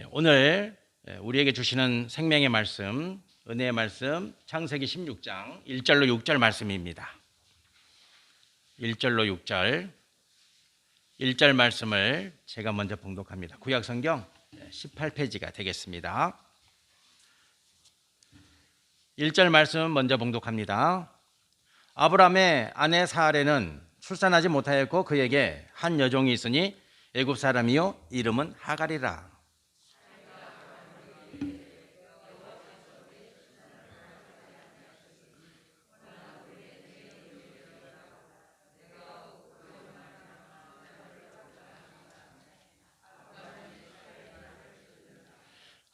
오늘 우리에게 주시는 생명의 말씀, 은혜의 말씀, 창세기 16장 1절로 6절 말씀입니다. 1절로 6절, 1절 말씀을 제가 먼저 봉독합니다. 구약성경 18페이지가 되겠습니다. 1절 말씀 먼저 봉독합니다. 아브라함의 아내 사레는 출산하지 못하였고 그에게 한 여종이 있으니 애굽 사람이요 이름은 하갈이라.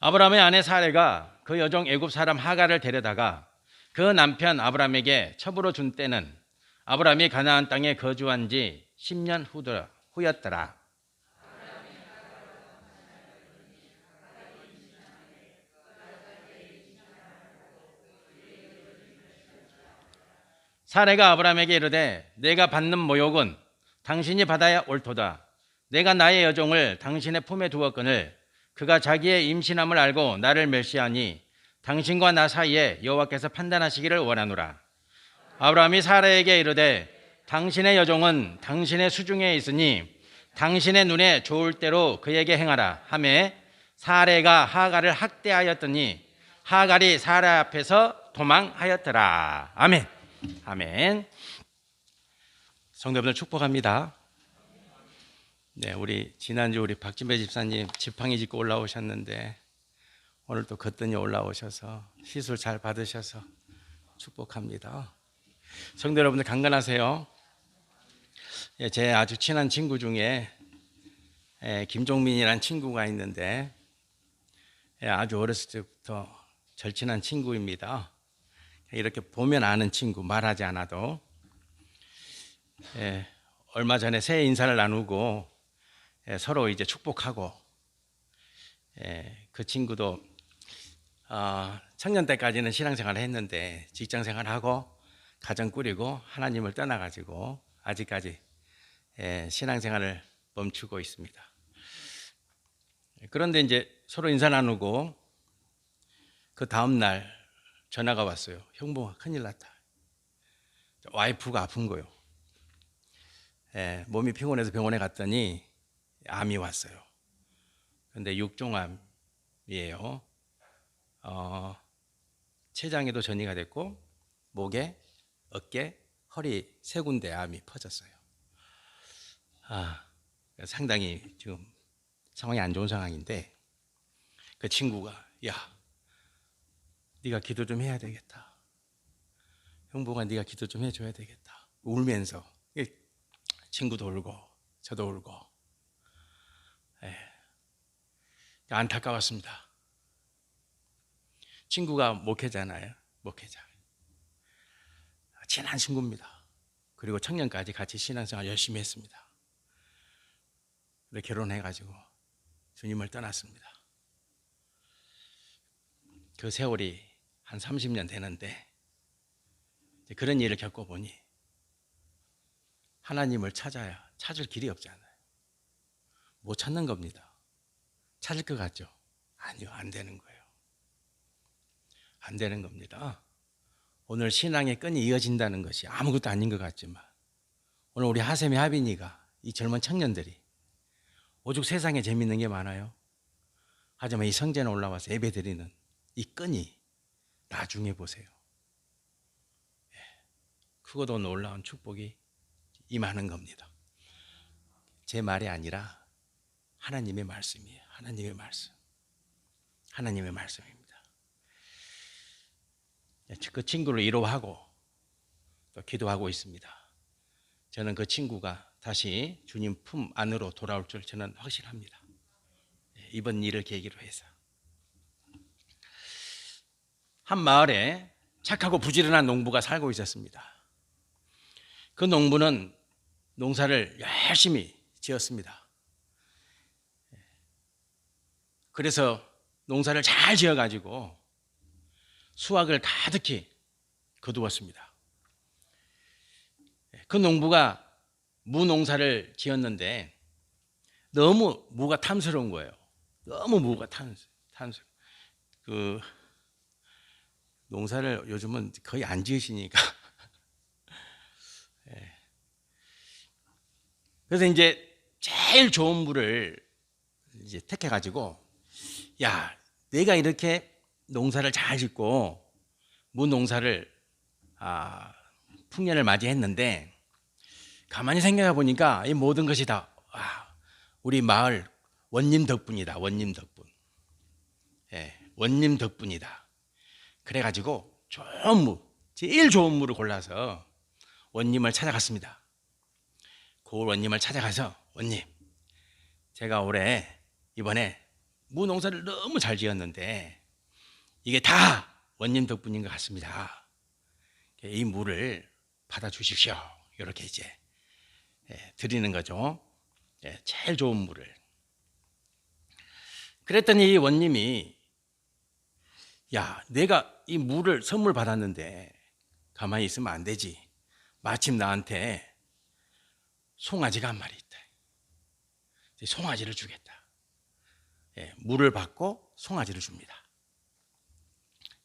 아브라함의 아내 사레가 그 여종 애굽 사람 하갈을 데려다가 그 남편 아브라함에게 첩으로 준 때는 아브라함이 가나안 땅에 거주한 지 10년 후였더라. 사레가 아브라함에게 이르되 내가 받는 모욕은 당신이 받아야 옳도다. 내가 나의 여종을 당신의 품에 두었거늘 그가 자기의 임신함을 알고 나를 멸시하니 당신과 나 사이에 여호와께서 판단하시기를 원하노라. 아브라함이 사라에게 이르되 당신의 여종은 당신의 수중에 있으니 당신의 눈에 좋을 대로 그에게 행하라 하매 사레가 하갈을 학대하였더니 하갈이 사라 앞에서 도망하였더라. 아멘. 아멘. 성도분들 축복합니다. 네, 우리 지난주 우리 박진배 집사님 지팡이 짚고 올라오셨는데 오늘 또 거뜬히 올라오셔서 시술 잘 받으셔서 축복합니다. 성도 여러분들 강건하세요. 제 아주 친한 친구 중에 김종민이라는 친구가 있는데 아주 어렸을 때부터 절친한 친구입니다. 이렇게 보면 아는 친구, 말하지 않아도. 얼마 전에 새해 인사를 나누고 서로 이제 축복하고, 그 친구도 청년 때까지는 신앙생활을 했는데 직장생활하고 가정 꾸리고 하나님을 떠나가지고 아직까지 신앙생활을 멈추고 있습니다. 그런데 이제 서로 인사 나누고 그 다음 날 전화가 왔어요. 형부 큰일 났다. 와이프가 아픈 거요. 몸이 피곤해서 병원에 갔더니 암이 왔어요. 그런데 육종암이에요. 췌장에도 전이가 됐고 목에, 어깨, 허리 세 군데 암이 퍼졌어요. 상당히 지금 상황이 안 좋은 상황인데 그 친구가 야, 네가 기도 좀 해야 되겠다. 형부가 네가 기도 좀 해줘야 되겠다. 울면서 친구도 울고 저도 울고 안타까웠습니다. 친구가 목회자잖아요. 목회자. 친한 친구입니다. 그리고 청년까지 같이 신앙생활 열심히 했습니다. 결혼해가지고 주님을 떠났습니다. 그 세월이 한 30년 되는데 그런 일을 겪어보니 하나님을 찾아야 찾을 길이 없잖아요. 못 찾는 겁니다. 찾을 것 같죠? 아니요, 안 되는 거예요. 안 되는 겁니다. 오늘 신앙의 끈이 이어진다는 것이 아무것도 아닌 것 같지만 오늘 우리 하세미 하빈이가 이 젊은 청년들이 오죽 세상에 재밌는 게 많아요. 하지만 이 성전에 올라와서 예배드리는 이 끈이 나중에 보세요. 크고도 놀라운 축복이 임하는 겁니다. 제 말이 아니라 하나님의 말씀이에요. 하나님의 말씀. 하나님의 말씀입니다. 그 친구를 위로하고 또 기도하고 있습니다. 저는 그 친구가 다시 주님 품 안으로 돌아올 줄 저는 확실합니다. 이번 일을 계기로 해서. 한 마을에 착하고 부지런한 농부가 살고 있었습니다. 그 농부는 농사를 열심히 지었습니다. 그래서 농사를 잘 지어가지고 수확을 가득히 거두었습니다. 그 농부가 무 농사를 지었는데 너무 무가 탐스러운 거예요. 너무 무가 탄수. 그 농사를 요즘은 거의 안 지으시니까. 예. 그래서 이제 제일 좋은 물을 이제 택해 가지고, 야, 내가 이렇게 농사를 잘 짓고 무 농사를 풍년을 맞이했는데, 가만히 생각해 보니까 이 모든 것이 다 우리 마을 원님 덕분이다. 원님 덕분. 예, 원님 덕분이다. 그래가지고 좋은 무, 제일 좋은 무를 골라서 원님을 찾아갔습니다. 그 원님을 찾아가서, 원님, 제가 이번에 무 농사를 너무 잘 지었는데 이게 다 원님 덕분인 것 같습니다. 이 무를 받아주십시오. 이렇게 이제 드리는 거죠. 제일 좋은 물을. 그랬더니 이 원님이, 야, 내가 이 물을 선물 받았는데 가만히 있으면 안 되지. 마침 나한테 송아지가 한 마리 있다. 송아지를 주겠다. 물을 받고 송아지를 줍니다.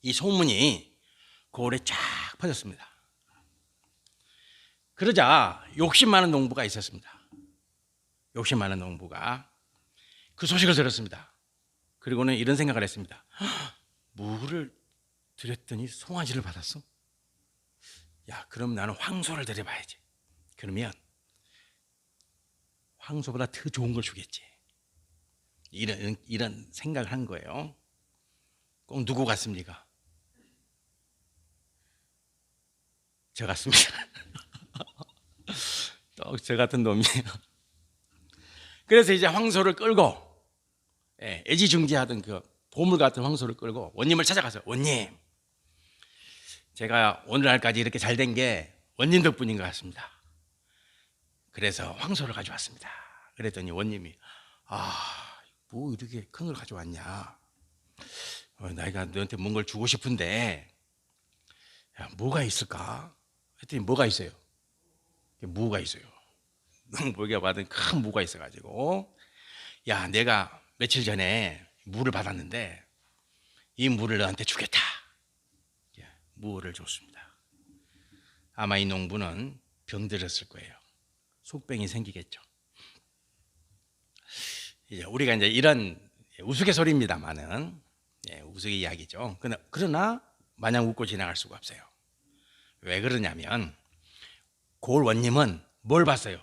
이 소문이 고을에 쫙 퍼졌습니다. 그러자 욕심 많은 농부가 있었습니다. 욕심 많은 농부가 그 소식을 들었습니다. 그리고는 이런 생각을 했습니다. 무를 드렸더니 송아지를 받았어? 야, 그럼 나는 황소를 드려봐야지. 그러면 황소보다 더 좋은 걸 주겠지. 이런 생각을 한 거예요. 꼭 누구 같습니까? 저 같습니다. 또 저 같은 놈이에요. 그래서 이제 황소를 끌고, 애지중지하던 그 보물 같은 황소를 끌고 원님을 찾아가서, 원님, 제가 오늘날까지 이렇게 잘 된 게 원님 덕분인 것 같습니다. 그래서 황소를 가져왔습니다. 그랬더니 원님이, 뭐 이렇게 큰 걸 가져왔냐? 내가 너한테 뭔 걸 주고 싶은데, 야, 뭐가 있을까? 했더니 뭐가 있어요? 무가 있어요. 농부가 받은 큰 무가 있어가지고, 야, 내가 며칠 전에 무를 받았는데 이 무를 너한테 주겠다. 무를 줬습니다. 아마 이 농부는 병들었을 거예요. 속병이 생기겠죠. 이제 우리가 이제 이런 우스갯소리입니다만은, 우스갯 이야기죠. 그러나 마냥 웃고 지나갈 수가 없어요. 왜 그러냐면, 고을 원님은 뭘 봤어요?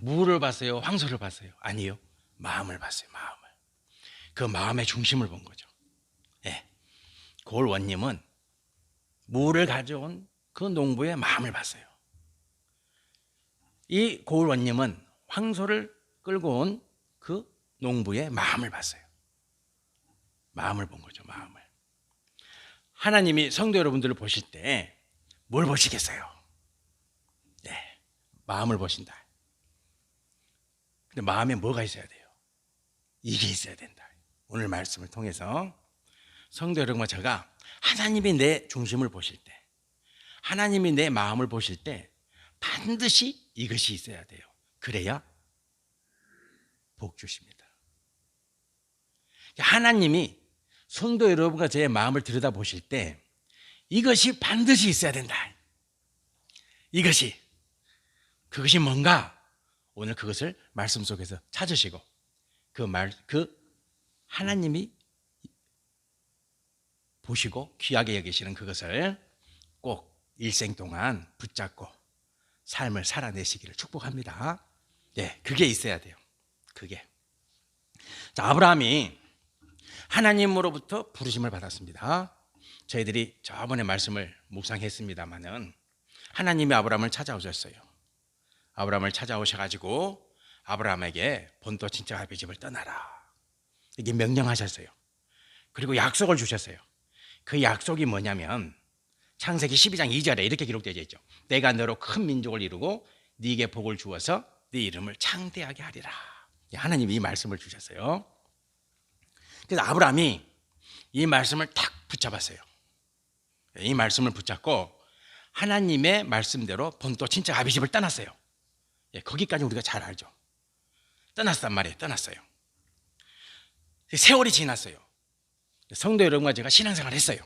무를 봤어요? 황소를 봤어요? 아니요, 마음을 봤어요. 마음을. 그 마음의 중심을 본 거죠. 고을 원님은 무를 가져온 그 농부의 마음을 봤어요. 이 고을 원님은 황소를 끌고 온 그 농부의 마음을 봤어요. 마음을 본 거죠. 마음을. 하나님이 성도 여러분들을 보실 때 뭘 보시겠어요? 마음을 보신다. 근데 마음에 뭐가 있어야 돼요? 이게 있어야 된다. 오늘 말씀을 통해서 성도 여러분과 제가 하나님이 내 중심을 보실 때, 하나님이 내 마음을 보실 때 반드시 이것이 있어야 돼요. 그래야 복 주십니다. 하나님이 성도 여러분과 제 마음을 들여다보실 때 이것이 반드시 있어야 된다. 그것이 뭔가, 오늘 그것을 말씀 속에서 찾으시고 그 하나님이 보시고 귀하게 여기시는 그것을 꼭 일생 동안 붙잡고 삶을 살아내시기를 축복합니다. 그게 있어야 돼요. 그게. 자, 아브라함이 하나님으로부터 부르심을 받았습니다. 저희들이 저번에 말씀을 묵상했습니다마는 하나님이 아브라함을 찾아오셨어요. 아브라함을 찾아오셔가지고 아브라함에게 본토 친척 아비 집을 떠나라, 이게 명령하셨어요. 그리고 약속을 주셨어요. 그 약속이 뭐냐면 창세기 12장 2절에 이렇게 기록되어 있죠. 내가 너로 큰 민족을 이루고 네게 복을 주어서 네 이름을 창대하게 하리라. 하나님이 이 말씀을 주셨어요. 그래서 아브라함이 이 말씀을 탁 붙잡았어요. 이 말씀을 붙잡고 하나님의 말씀대로 본토 친척 아비 집을 떠났어요. 거기까지 우리가 잘 알죠. 떠났단 말이에요. 떠났어요. 세월이 지났어요. 성도 여러분과 제가 신앙생활을 했어요.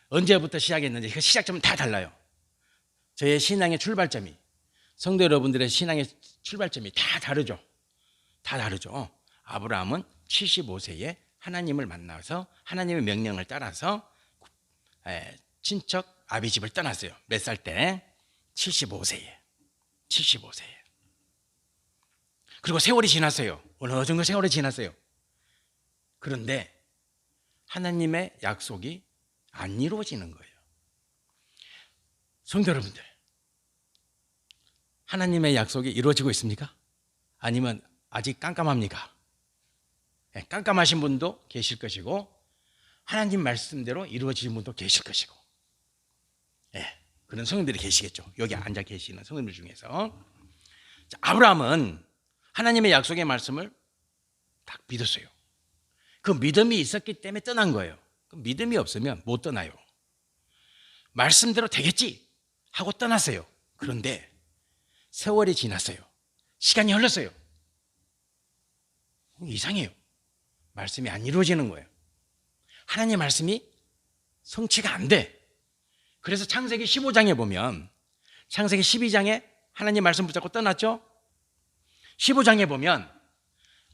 언제부터 시작했는지 그 시작점은 다 달라요. 저의 신앙의 출발점이, 성도 여러분들의 신앙의 출발점이 다 다르죠. 다 다르죠. 아브라함은 75세에 하나님을 만나서 하나님의 명령을 따라서 친척 아비 집을 떠났어요. 몇 살 때? 75세에. 그리고 세월이 지났어요. 어느 정도 세월이 지났어요. 그런데 하나님의 약속이 안 이루어지는 거예요. 성도 여러분들, 하나님의 약속이 이루어지고 있습니까? 아니면 아직 깜깜합니까? 깜깜하신 분도 계실 것이고 하나님 말씀대로 이루어지는 분도 계실 것이고, 그런 성도들이 계시겠죠. 여기 앉아 계시는 성도들 중에서. 아브라함은 하나님의 약속의 말씀을 딱 믿었어요. 그 믿음이 있었기 때문에 떠난 거예요. 그 믿음이 없으면 못 떠나요. 말씀대로 되겠지 하고 떠났어요. 그런데 세월이 지났어요. 시간이 흘렀어요. 이상해요. 말씀이 안 이루어지는 거예요. 하나님의 말씀이 성취가 안 돼. 그래서 창세기 15장에 보면, 창세기 12장에 하나님 말씀 붙잡고 떠났죠? 15장에 보면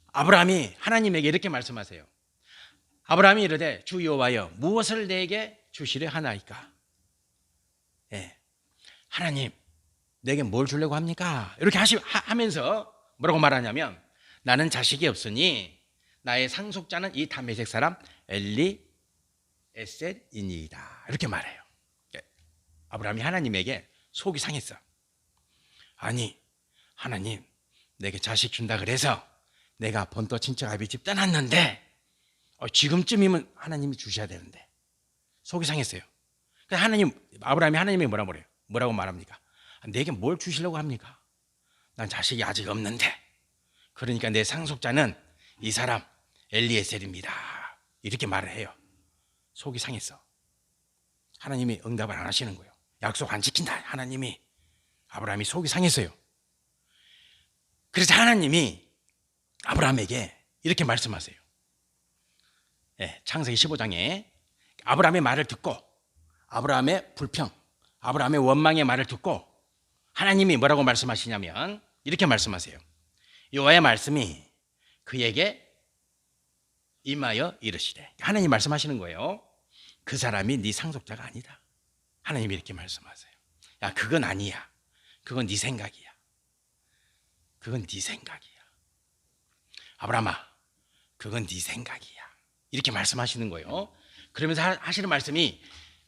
아브라함이 하나님에게 이렇게 말씀하세요. 아브라함이 이르되 주 여호와여 무엇을 내게 주시려 하나이까? 하나님 내게 뭘 주려고 합니까? 이렇게 하면서 뭐라고 말하냐면, 나는 자식이 없으니 나의 상속자는 이 다메섹 사람 엘리에셀이니이다. 이렇게 말해요. 아브라함이 하나님에게 속이 상했어. 아니 하나님 내게 자식 준다 그래서 내가 본토 친척 아비 집 떠났는데 지금쯤이면 하나님이 주셔야 되는데. 속이 상했어요. 그래서 아브라함이 하나님에게 뭐라고 말합니까? 내게 뭘 주시려고 합니까? 난 자식이 아직 없는데. 그러니까 내 상속자는 이 사람 엘리에셀입니다. 이렇게 말을 해요. 속이 상했어. 하나님이 응답을 안 하시는 거예요. 약속 안 지킨다. 하나님이. 아브라함이 속이 상했어요. 그래서 하나님이 아브라함에게 이렇게 말씀하세요. 창세기 15장에 아브라함의 말을 듣고, 아브라함의 불평, 아브라함의 원망의 말을 듣고 하나님이 뭐라고 말씀하시냐면 이렇게 말씀하세요. 여호와의 말씀이 그에게 임하여 이르시되, 하나님 말씀하시는 거예요. 그 사람이 네 상속자가 아니다. 하나님이 이렇게 말씀하세요. 야, 그건 아니야. 그건 네 생각이야. 그건 네 생각이야. 아브라함아, 그건 네 생각이야. 이렇게 말씀하시는 거예요. 그러면서 하시는 말씀이,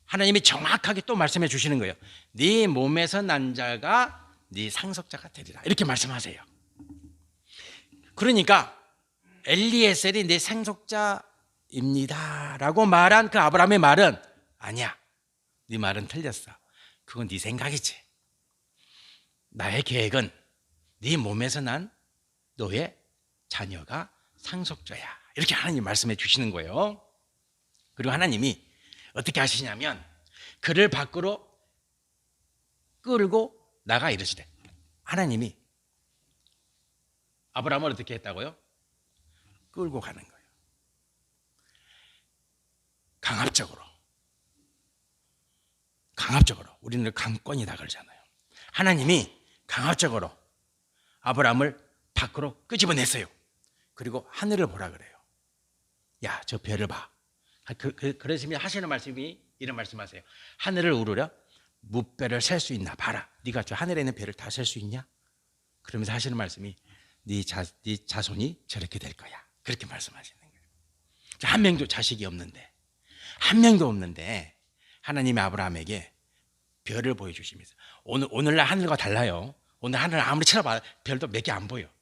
하나님이 정확하게 또 말씀해 주시는 거예요. 네 몸에서 난 자가 네 상속자가 되리라. 이렇게 말씀하세요. 그러니까 엘리에셀이 내 상속자입니다 라고 말한 그 아브라함의 말은, 아니야, 네 말은 틀렸어. 그건 네 생각이지. 나의 계획은 네 몸에서 난 너의 자녀가 상속자야. 이렇게 하나님 말씀해 주시는 거예요. 그리고 하나님이 어떻게 하시냐면 그를 밖으로 끌고 나가 이르시되, 하나님이 아브라함을 어떻게 했다고요? 끌고 가는 거예요. 강압적으로. 우리는 강권이다 그러잖아요. 하나님이 강압적으로 아브라함을 밖으로 끄집어냈어요. 그리고 하늘을 보라 그래요. 야, 저 별을 봐. 그러시면 하시는 말씀이 이런 말씀하세요. 하늘을 우러려 무별을 셀 수 있나 봐라. 네가 저 하늘에 있는 별을 다 셀 수 있냐? 그러면서 하시는 말씀이 네 자손이 저렇게 될 거야. 그렇게 말씀하시는 거예요. 한 명도 자식이 없는데, 한 명도 없는데 하나님이 아브라함에게 별을 보여주시면서, 오늘날 하늘과 달라요. 오늘 하늘 아무리 쳐다봐도 별도 몇 개 안 보여.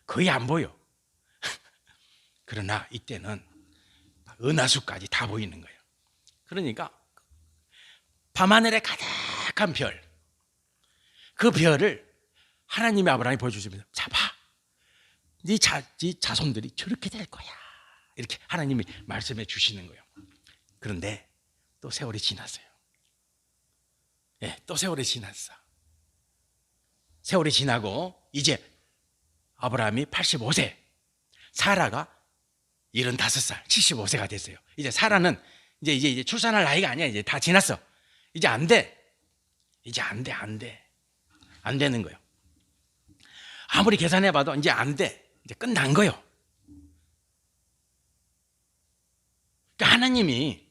거의 안 보여. 그러나 이때는 은하수까지 다 보이는 거예요. 그러니까 밤하늘에 가득한 별, 그 별을 하나님의 아브라함이 보여주시면서, 자 봐, 네 자손들이 저렇게 될 거야. 이렇게 하나님이 말씀해 주시는 거예요. 그런데 또 세월이 지났어요. 또 세월이 지났어. 세월이 지나고 이제 아브라함이 85세, 사라가 75살, 75세가 됐어요. 이제 사라는 이제 출산할 나이가 아니야. 이제 다 지났어. 이제 안 돼. 이제 안 돼. 안 되는 거예요. 아무리 계산해봐도 이제 안 돼. 이제 끝난 거예요. 그러니까 하나님이,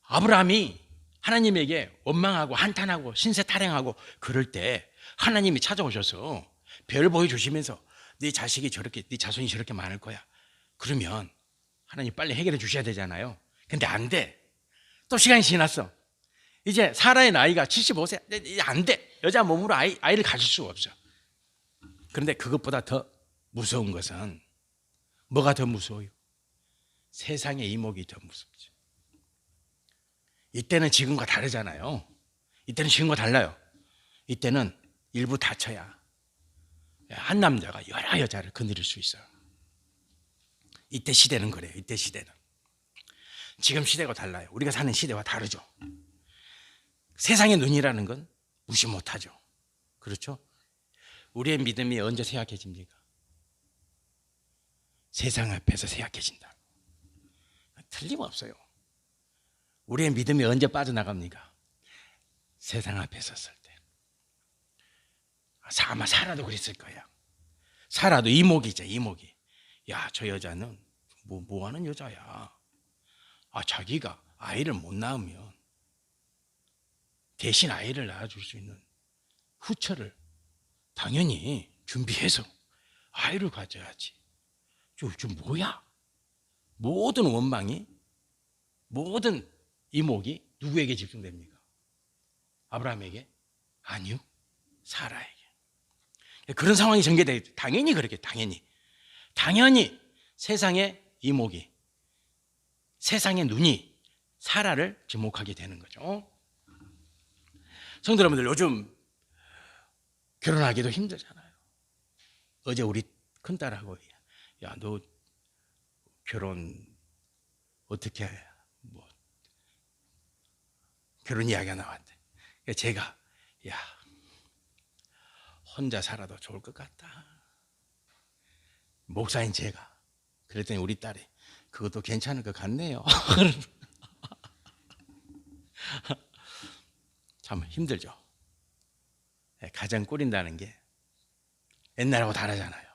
아브라함이 하나님에게 원망하고 한탄하고 신세 타령하고 그럴 때 하나님이 찾아오셔서 별 보여주시면서 네 자식이 저렇게, 네 자손이 저렇게 많을 거야. 그러면 하나님 빨리 해결해 주셔야 되잖아요. 근데 안 돼. 또 시간이 지났어. 이제 사라의 나이가 75세. 이제 안 돼. 여자 몸으로 아이를 가질 수가 없어. 그런데 그것보다 더 무서운 것은 뭐가 더 무서워요? 세상의 이목이 더 무섭지. 이때는 지금과 다르잖아요. 이때는 지금과 달라요. 이때는 일부 다쳐야 한 남자가 여러 여자를 거느릴 수 있어요. 이때 시대는 그래요. 이때 시대는. 지금 시대가 달라요. 우리가 사는 시대와 다르죠. 세상의 눈이라는 건 무시 못하죠. 그렇죠? 우리의 믿음이 언제 쇠약해집니까? 세상 앞에서 쇠약해진다. 틀림없어요. 우리의 믿음이 언제 빠져나갑니까? 세상 앞에 섰을 때. 아마 사라도 그랬을 거야. 사라도 이목이죠, 이목이. 야, 저 여자는 뭐 하는 여자야. 자기가 아이를 못 낳으면 대신 아이를 낳아줄 수 있는 후처를 당연히 준비해서 아이를 가져야지. 저 뭐야? 모든 원망이, 모든 이목이 누구에게 집중됩니까? 아브라함에게? 아니요, 사라에게. 그런 상황이 전개돼요. 당연히 그렇게, 당연히 세상의 이목이, 세상의 눈이 사라를 지목하게 되는 거죠. 성도 여러분들, 요즘 결혼하기도 힘들잖아요. 어제 우리 큰딸하고, 야, 너 결혼 어떻게 해? 결혼 이야기가 나왔대. 제가, 야, 혼자 살아도 좋을 것 같다. 목사인 제가. 그랬더니 우리 딸이, 그것도 괜찮을 것 같네요. 참 힘들죠. 가정 꾸린다는 게 옛날하고 다르잖아요.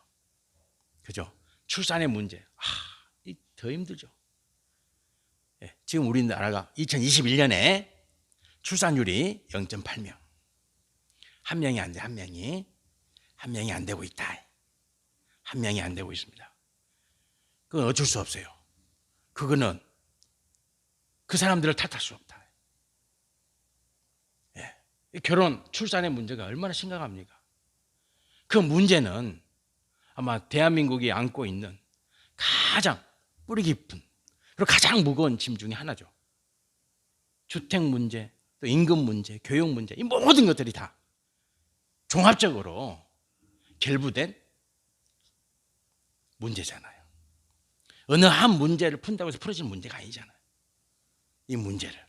그죠? 출산의 문제, 더 힘들죠. 지금 우리나라가 2021년에 출산율이 0.8명. 한 명이 안 돼, 한 명이 안 되고 있다. 한 명이 안 되고 있습니다. 그건 어쩔 수 없어요. 그거는 그 사람들을 탓할 수 없다. 결혼, 출산의 문제가 얼마나 심각합니까? 그 문제는 아마 대한민국이 안고 있는 가장 뿌리 깊은 그리고 가장 무거운 짐 중에 하나죠. 주택 문제, 또 임금 문제, 교육 문제, 이 모든 것들이 다 종합적으로 결부된 문제잖아요. 어느 한 문제를 푼다고 해서 풀어지는 문제가 아니잖아요. 이 문제를.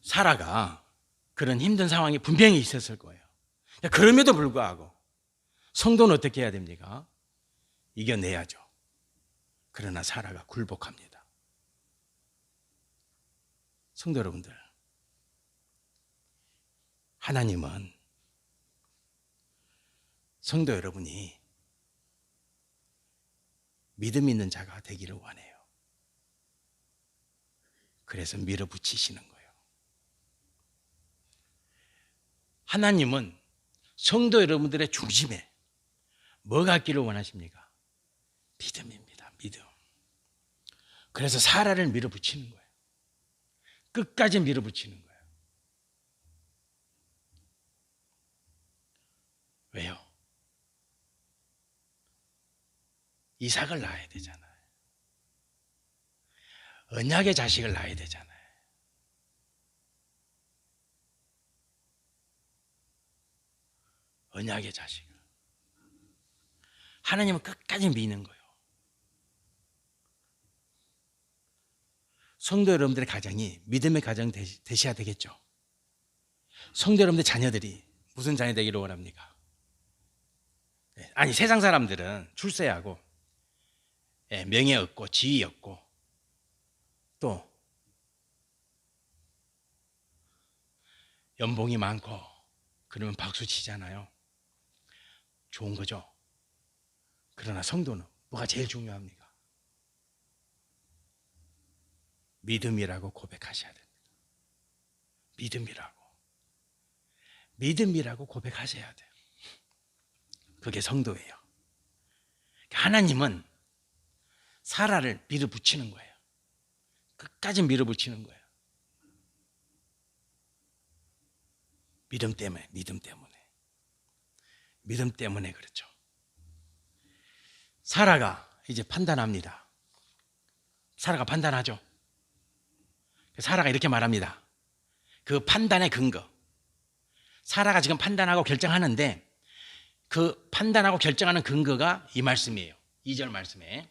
사라가 그런 힘든 상황이 분명히 있었을 거예요. 그럼에도 불구하고 성도는 어떻게 해야 됩니까? 이겨내야죠. 그러나 사라가 굴복합니다. 성도 여러분들, 하나님은 성도 여러분이 믿음 있는 자가 되기를 원해요. 그래서 밀어붙이시는 거예요. 하나님은 성도 여러분들의 중심에 뭐가 있기를 원하십니까? 믿음입니다. 믿음. 그래서 사라를 밀어붙이는 거예요. 끝까지 밀어붙이는 거예요. 왜요? 이삭을 낳아야 되잖아요. 언약의 자식을 낳아야 되잖아요. 언약의 자식을. 하나님은 끝까지 미는 거예요. 성도 여러분들의 가정이 믿음의 가정 되셔야 되겠죠. 성도 여러분들 자녀들이 무슨 자녀 되기를 원합니까? 아니, 세상 사람들은 출세하고 명예 얻고 지위 얻고 또 연봉이 많고 그러면 박수 치잖아요. 좋은 거죠. 그러나 성도는 뭐가 제일 중요합니까? 믿음이라고 고백하셔야 됩니다. 믿음이라고 고백하셔야 돼요. 그게 성도예요. 하나님은 사라를 밀어붙이는 거예요. 끝까지 밀어붙이는 거예요. 믿음 때문에 그렇죠. 사라가 이제 판단합니다. 사라가 판단하죠. 사라가 이렇게 말합니다. 그 판단의 근거. 사라가 지금 판단하고 결정하는데 그 판단하고 결정하는 근거가 이 말씀이에요. 2절 말씀에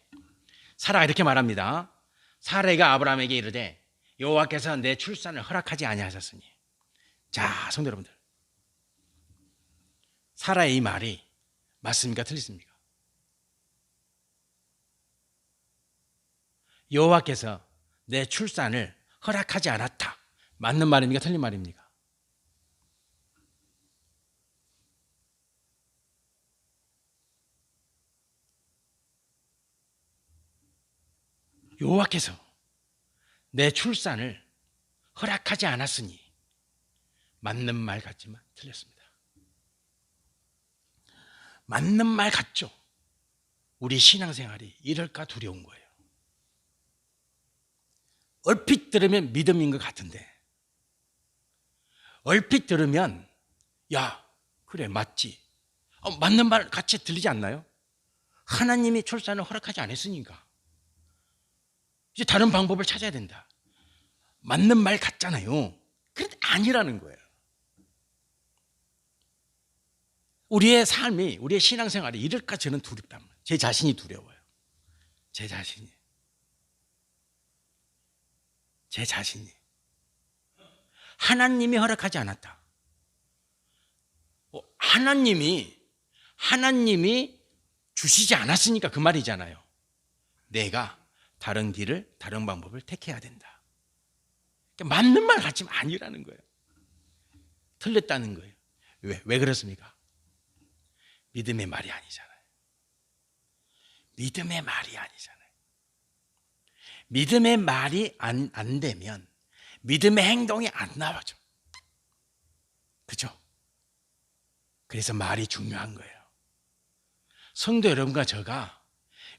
사라가 이렇게 말합니다. 사라가 아브라함에게 이르되 여호와께서 내 출산을 허락하지 아니하셨으니. 자, 성도 여러분들, 사라의 이 말이 맞습니까? 틀리십니까? 여호와께서 내 출산을 허락하지 않았다. 맞는 말입니까? 틀린 말입니까? 여호와께서 내 출산을 허락하지 않았으니. 맞는 말 같지만 틀렸습니다. 맞는 말 같죠? 우리 신앙생활이 이럴까 두려운 거예요. 얼핏 들으면 믿음인 것 같은데 얼핏 들으면 야, 그래 맞지. 맞는 말 같이 들리지 않나요? 하나님이 출산을 허락하지 않았으니까 이제 다른 방법을 찾아야 된다. 맞는 말 같잖아요. 그런데 아니라는 거예요. 우리의 삶이, 우리의 신앙생활이 이럴까 저는 두렵단 말이에요. 제 자신이 두려워요. 제 자신이. 하나님이 허락하지 않았다. 하나님이 주시지 않았으니까 그 말이잖아요. 내가 다른 길을, 다른 방법을 택해야 된다. 그러니까 맞는 말 같지만 아니라는 거예요. 틀렸다는 거예요. 왜 그렇습니까? 믿음의 말이 아니잖아요. 믿음의 말이 안 되면 믿음의 행동이 안 나와죠. 그죠? 그래서 말이 중요한 거예요. 성도 여러분과 저가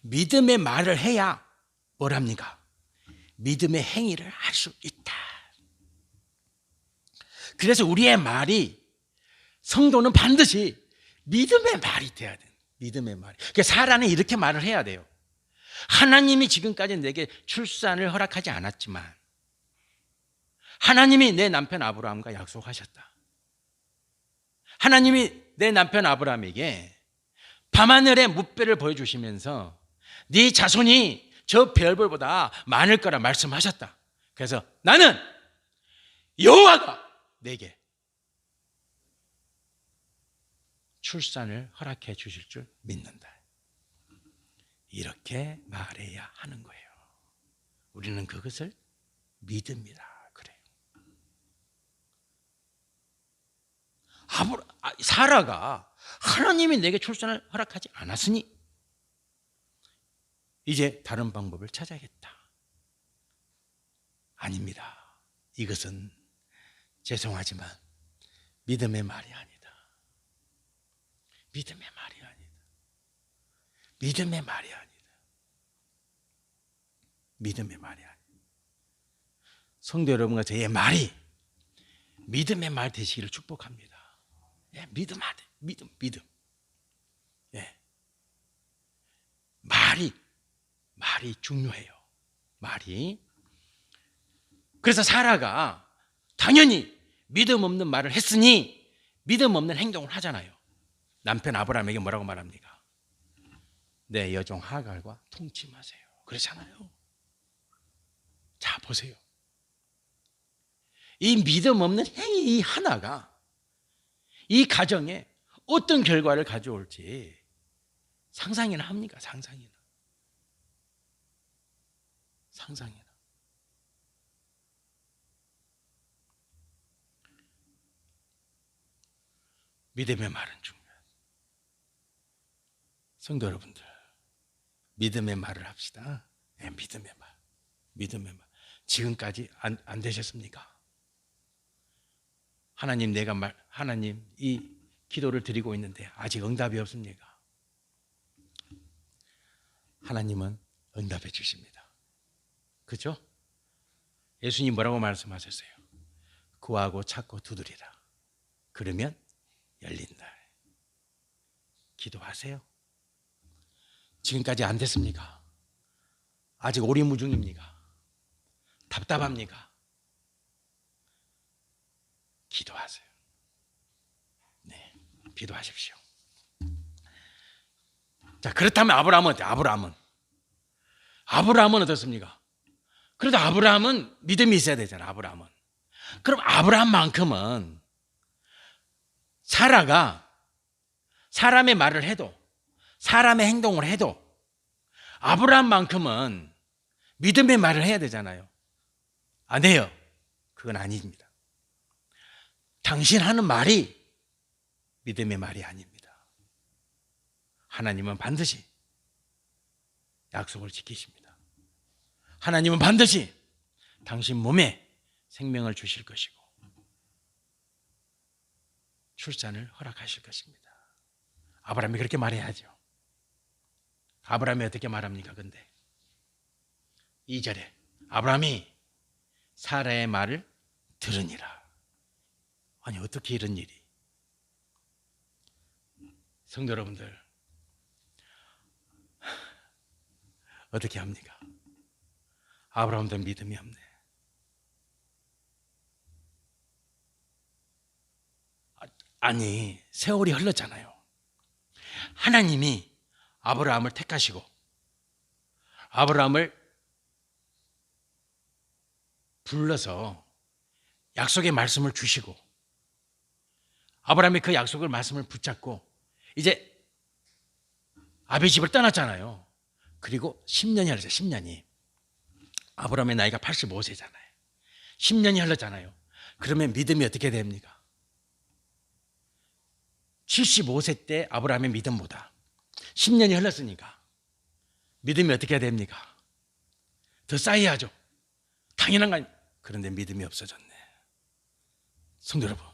믿음의 말을 해야 뭘 합니까? 믿음의 행위를 할 수 있다. 그래서 우리의 말이, 성도는 반드시 믿음의 말이 돼야 돼요. 믿음의 말이. 그러니까 사라는 이렇게 말을 해야 돼요. 하나님이 지금까지 내게 출산을 허락하지 않았지만 하나님이 내 남편 아브라함과 약속하셨다. 하나님이 내 남편 아브라함에게 밤하늘의 뭇별을 보여주시면서 네 자손이 저 별들보다 많을 거라 말씀하셨다. 그래서 나는 여호와가 내게 출산을 허락해 주실 줄 믿는다. 이렇게 말해야 하는 거예요. 우리는 그것을 믿음이라 그래요. 사라가 하나님이 내게 출산을 허락하지 않았으니 이제 다른 방법을 찾아야겠다. 아닙니다. 이것은 죄송하지만 믿음의 말이 아니다. 믿음의 말이 아니다. 성도 여러분과 저의 말이 믿음의 말 되시기를 축복합니다. 예, 믿음. 예. 말이 중요해요. 그래서 사라가 당연히 믿음 없는 말을 했으니 믿음 없는 행동을 하잖아요. 남편 아브라함에게 뭐라고 말합니까? 내 여종 하갈과 통침하세요. 그렇잖아요. 자, 보세요. 이 믿음 없는 행위 하나가 이 가정에 어떤 결과를 가져올지 상상이나 합니까? 상상이나. 상상해라. 믿음의 말은 중요해요. 성도 여러분들, 믿음의 말을 합시다. 네, 믿음의 말. 믿음의 말. 지금까지 안 되셨습니까? 하나님, 하나님, 이 기도를 드리고 있는데 아직 응답이 없습니까? 하나님은 응답해 주십니다. 그죠? 예수님 뭐라고 말씀하셨어요? 구하고 찾고 두드리라. 그러면 열린다. 기도하세요. 지금까지 안 됐습니까? 아직 오리무중입니까? 답답합니까? 기도하세요. 네, 기도하십시오. 자, 그렇다면 아브라함은 어떻습니까? 그래도 아브라함은 믿음이 있어야 되잖아. 아브라함은. 그럼 아브라함만큼은 사라가 사람의 말을 해도, 사람의 행동을 해도 아브라함만큼은 믿음의 말을 해야 되잖아요. 안 해요. 그건 아닙니다. 당신 하는 말이 믿음의 말이 아닙니다. 하나님은 반드시 약속을 지키십니다. 하나님은 반드시 당신 몸에 생명을 주실 것이고 출산을 허락하실 것입니다. 아브라함이 그렇게 말해야죠. 아브라함이 어떻게 말합니까? 근데 2절에 아브라함이 사라의 말을 들으니라. 아니, 어떻게 이런 일이? 성도 여러분들, 어떻게 합니까? 아브라함도 믿음이 없네. 아니, 세월이 흘렀잖아요. 하나님이 아브라함을 택하시고 아브라함을 불러서 약속의 말씀을 주시고 아브라함이 그 약속의 말씀을 붙잡고 이제 아비 집을 떠났잖아요. 그리고 10년이 흘렀어요. 10년이. 아브라함의 나이가 85세잖아요. 10년이 흘렀잖아요. 그러면 믿음이 어떻게 됩니까? 75세 때 아브라함의 믿음보다 10년이 흘렀으니까 믿음이 어떻게 됩니까? 더 쌓여야죠. 당연한 거 아닙니까? 그런데 믿음이 없어졌네. 성도 여러분,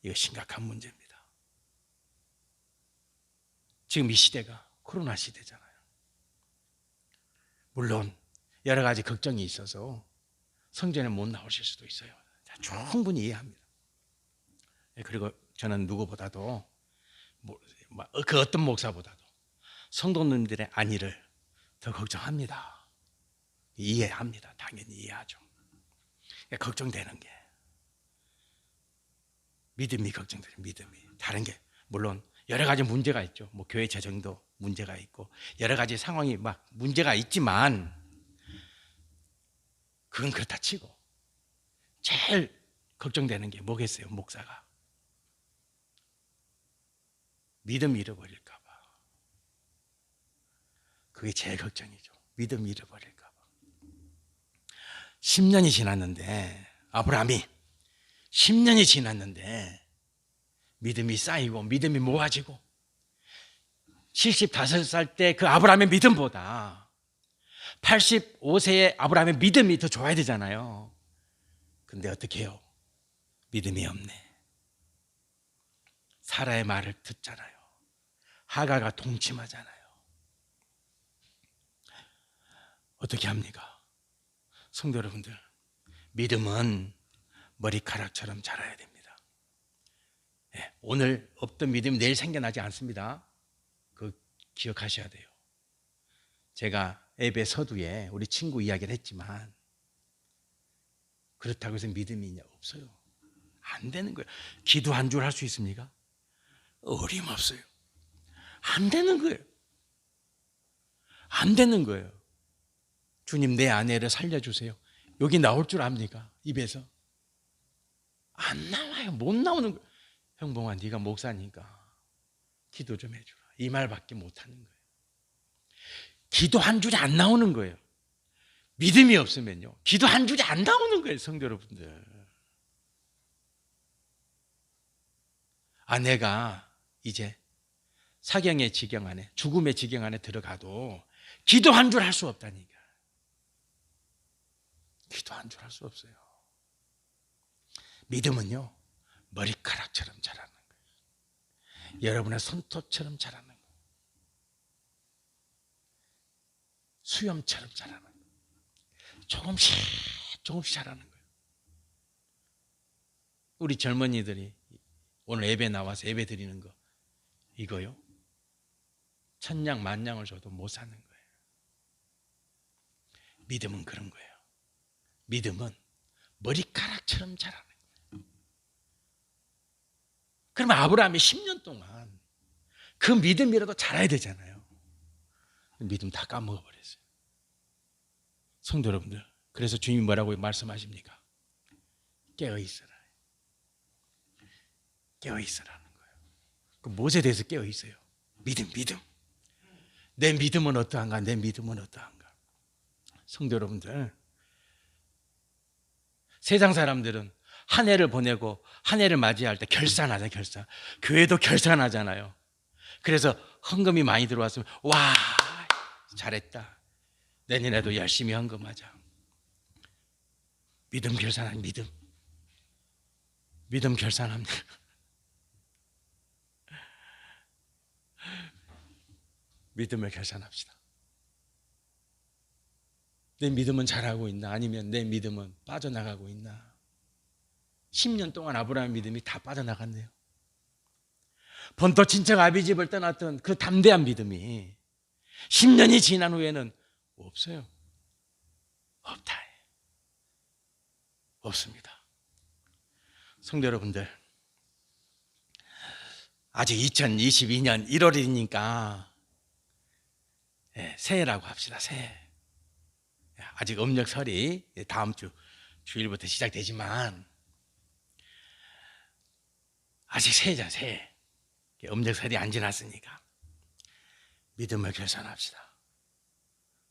이거 심각한 문제입니다. 지금 이 시대가 코로나 시대잖아요. 물론 여러 가지 걱정이 있어서 성전에 못 나오실 수도 있어요. 충분히 이해합니다. 그리고 저는 누구보다도 그 어떤 목사보다도 성도님들의 안위를 더 걱정합니다. 이해합니다. 당연히 이해하죠. 걱정되는 게 믿음이 걱정돼요. 믿음이. 다른 게 물론 여러 가지 문제가 있죠. 뭐 교회 재정도 문제가 있고 여러 가지 상황이 막 문제가 있지만 그건 그렇다 치고 제일 걱정되는 게 뭐겠어요? 목사가 믿음 잃어버릴까 봐. 그게 제일 걱정이죠. 믿음 잃어버릴까 봐. 10년이 지났는데 아브라함이 10년이 지났는데 믿음이 쌓이고 믿음이 모아지고 75살 때 그 아브라함의 믿음보다 85세의 아브라함의 믿음이 더 좋아야 되잖아요. 근데 어떻게 해요? 믿음이 없네. 사라의 말을 듣잖아요. 하가가 동침하잖아요. 어떻게 합니까? 성도 여러분들, 믿음은 머리카락처럼 자라야 됩니다. 네, 오늘 없던 믿음이 내일 생겨나지 않습니다. 그거 기억하셔야 돼요. 제가 예배 서두에 우리 친구 이야기를 했지만 그렇다고 해서 믿음이 없어요. 안 되는 거예요. 기도 한 줄 할 수 있습니까? 어림없어요. 안 되는 거예요. 안 되는 거예요. 주님, 내 아내를 살려주세요. 여기 나올 줄 압니까? 입에서. 안 나와요. 못 나오는 거예요. 형봉아, 네가 목사니까 기도 좀 해주라. 이 말밖에 못하는 거예요. 기도 한 줄이 안 나오는 거예요. 믿음이 없으면요, 기도 한 줄이 안 나오는 거예요, 성도 여러분들. 내가 이제 사경의 지경 안에, 죽음의 지경 안에 들어가도 기도 한 줄 할 수 없다니까. 기도 한 줄 할 수 없어요. 믿음은요, 머리카락처럼 자라는 거예요. 여러분의 손톱처럼 자라는 거예요. 수염처럼 자라는 거예요. 조금씩 조금씩 자라는 거예요. 우리 젊은이들이 오늘 예배 나와서 예배 드리는 거, 이거요, 천냥 만냥을 줘도 못 사는 거예요. 믿음은 그런 거예요. 믿음은 머리카락처럼 자라는 거예요. 그러면 아브라함이 10년 동안 그 믿음이라도 자라야 되잖아요. 믿음 다 까먹어버렸어요. 성도 여러분들, 그래서 주님이 뭐라고 말씀하십니까? 깨어있어라. 깨어있으라는 거예요. 그 무엇에 대해서 깨어있어요? 믿음. 내 믿음은 어떠한가? 내 믿음은 어떠한가? 성도 여러분들, 세상 사람들은 한 해를 보내고 한 해를 맞이할 때 결산하잖아요. 결산. 교회도 결산하잖아요. 그래서 헌금이 많이 들어왔으면 와, 잘했다, 내년에도 열심히 헌금하자. 믿음 결산하는 믿음 결산합니다. 믿음을 결산합시다. 내 믿음은 잘하고 있나? 아니면 내 믿음은 빠져나가고 있나? 10년 동안 아브라함 믿음이 다 빠져나갔네요. 본토 친척 아비집을 떠났던 그 담대한 믿음이 10년이 지난 후에는 없어요. 없다. 없습니다. 성도 여러분들, 아직 2022년 1월이니까 새해라고 합시다. 새해. 아직 음력설이 다음 주 주일부터 시작되지만 아직 새해잖아요. 새해. 음력설이 안 지났으니까 믿음을 결산합시다.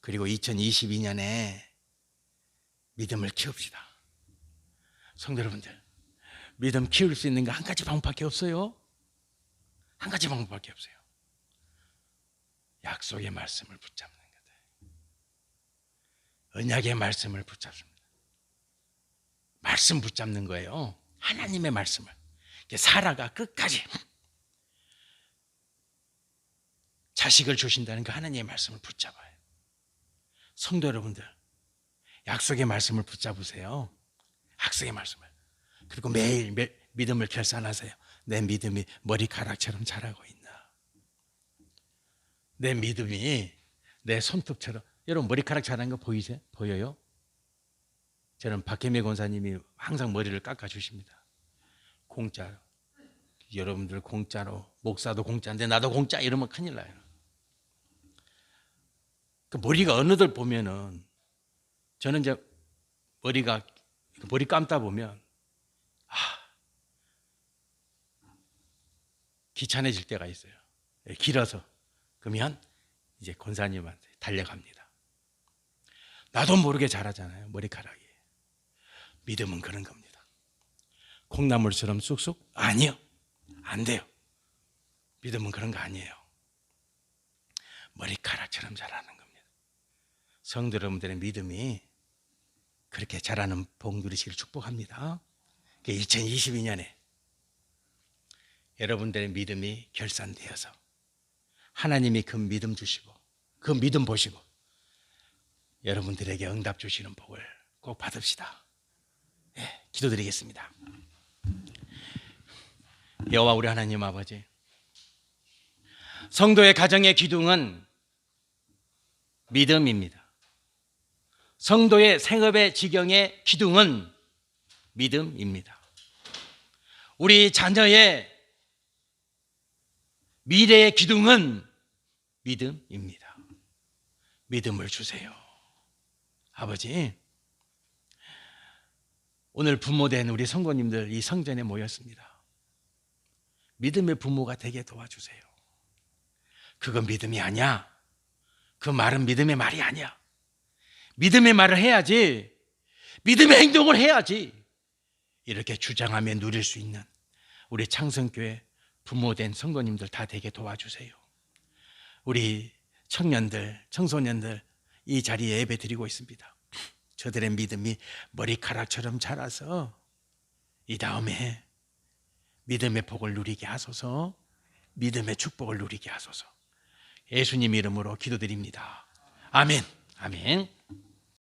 그리고 2022년에 믿음을 키웁시다. 성도 여러분들, 믿음 키울 수 있는 거 한 가지 방법밖에 없어요. 한 가지 방법밖에 없어요. 약속의 말씀을 붙잡는 거다. 언약의 말씀을 붙잡습니다. 말씀 붙잡는 거예요. 하나님의 말씀을. 사라가 끝까지 자식을 주신다는 그 하나님의 말씀을 붙잡아요. 성도 여러분들, 약속의 말씀을 붙잡으세요. 약속의 말씀을. 그리고 매일 믿음을 결산하세요. 내 믿음이 머리카락처럼 자라고 있나? 내 믿음이 내 손톱처럼. 여러분, 머리카락 자라는 거 보이세요? 보여요? 저는 박혜미 권사님이 항상 머리를 깎아주십니다. 공짜로. 여러분들 공짜로. 목사도 공짜인데 나도 공짜 이러면 큰일 나요. 그 머리가 어느들 보면은, 저는 이제 머리 감다 보면 귀찮아질 때가 있어요. 길어서. 그러면 이제 권사님한테 달려갑니다. 나도 모르게 자라잖아요, 머리카락이. 믿음은 그런 겁니다. 콩나물처럼 쑥쑥? 아니요, 안 돼요. 믿음은 그런 거 아니에요. 머리카락처럼 자라는 겁니다. 성도 여러분들의 믿음이 그렇게 자라는 복 누리시길 축복합니다. 2022년에 여러분들의 믿음이 결산되어서 하나님이 그 믿음 주시고 그 믿음 보시고 여러분들에게 응답 주시는 복을 꼭 받읍시다. 기도드리겠습니다. 여호와 우리 하나님 아버지, 성도의 가정의 기둥은 믿음입니다. 성도의 생업의 지경의 기둥은 믿음입니다. 우리 자녀의 미래의 기둥은 믿음입니다. 믿음을 주세요. 아버지, 오늘 부모된 우리 성도님들 이 성전에 모였습니다. 믿음의 부모가 되게 도와주세요. 그건 믿음이 아니야. 그 말은 믿음의 말이 아니야. 믿음의 말을 해야지, 믿음의 행동을 해야지, 이렇게 주장하며 누릴 수 있는 우리 창성교회 부모된 성도님들 다 되게 도와주세요. 우리 청년들, 청소년들 이 자리에 예배 드리고 있습니다. 저들의 믿음이 머리카락처럼 자라서 이 다음에 믿음의 복을 누리게 하소서, 믿음의 축복을 누리게 하소서. 예수님 이름으로 기도드립니다. 아멘. 아멘.